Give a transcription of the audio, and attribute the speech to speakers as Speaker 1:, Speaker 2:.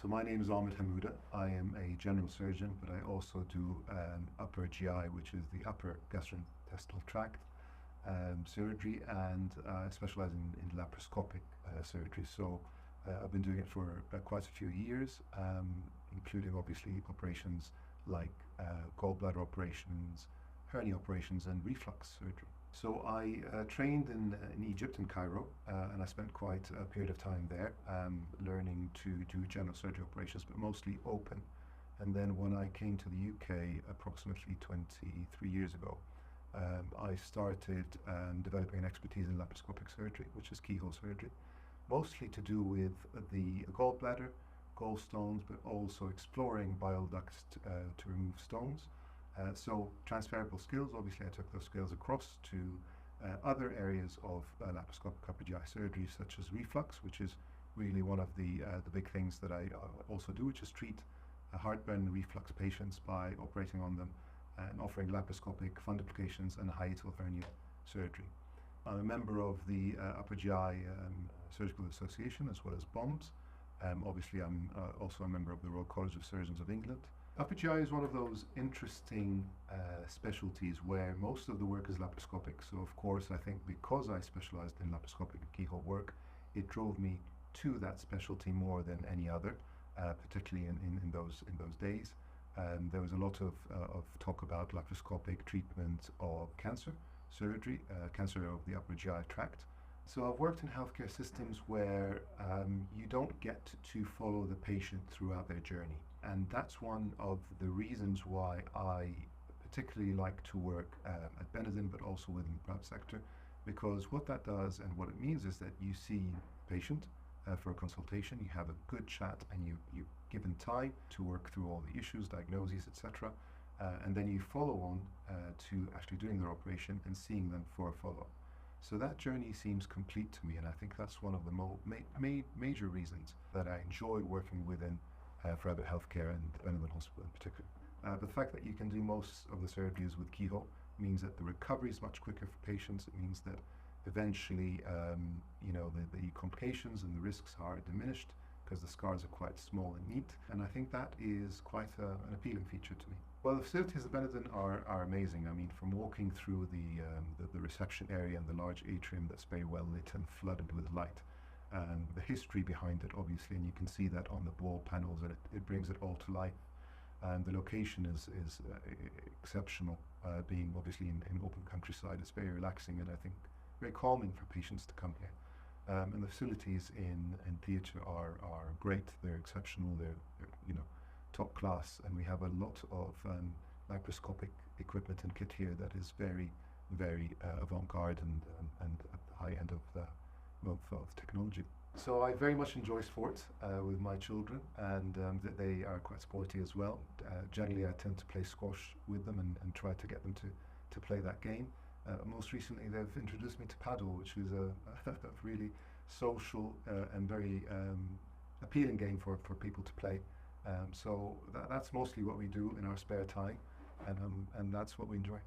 Speaker 1: So my name is Ahmed Hamouda. I am a general surgeon, but I also do upper GI, which is the upper gastrointestinal tract surgery, and I specialize in laparoscopic surgery. So I've been doing it for quite a few years, including obviously operations like gallbladder operations, hernia operations, and reflux surgery. So I trained in Egypt, in Cairo, and I spent quite a period of time there learning to do general surgery operations, but mostly open. And then when I came to the UK approximately 23 years ago, I started developing an expertise in laparoscopic surgery, which is keyhole surgery, mostly to do with the gallbladder, gallstones, but also exploring bile ducts to remove stones. So transferable skills, obviously I took those skills across to other areas of laparoscopic upper GI surgery, such as reflux, which is really one of the big things that I also do, which is treat heartburn and reflux patients by operating on them and offering laparoscopic fundoplications and hiatal hernia surgery. I'm a member of the Upper GI Surgical Association as well as BOMS. Obviously, I'm also a member of the Royal College of Surgeons of England. Upper GI is one of those interesting specialties where most of the work is laparoscopic. So, of course, I think because I specialized in laparoscopic and keyhole work, it drove me to that specialty more than any other, particularly in those days. There was a lot of talk about laparoscopic treatment of cancer surgery, cancer of the upper GI tract. So I've worked in healthcare systems where you don't get to follow the patient throughout their journey. And that's one of the reasons why I particularly like to work at Benenden, but also within the private sector, because what that does and what it means is that you see the patient for a consultation, you have a good chat, and you're given time to work through all the issues, diagnoses, etc. And then you follow on to actually doing their operation and seeing them for a follow-up. So that journey seems complete to me, and I think that's one of the major reasons that I enjoy working within private healthcare and Benenden Hospital in particular. But the fact that you can do most of the surgeries with keyhole means that the recovery is much quicker for patients. It means that eventually, the complications and the risks are diminished because the scars are quite small and neat. And I think that is quite an appealing feature to me. Well, the facilities at Benenden are amazing. I mean, from walking through the reception area and the large atrium that's very well lit and flooded with light, and the history behind it, obviously, and you can see that on the wall panels, and it brings it all to life. And the location is exceptional, being obviously in open countryside. It's very relaxing, and I think very calming for patients to come here. And the facilities in theatre are great. They're exceptional. They're top class, and we have a lot of laparoscopic equipment and kit here that is very, very avant-garde and at the high end of technology. So I very much enjoy sport with my children, and they are quite sporty as well. Generally, I tend to play squash with them and try to get them to play that game. Most recently, they've introduced me to paddle, which is a really social and very appealing game for people to play. So that's mostly what we do in our spare time, and that's what we enjoy.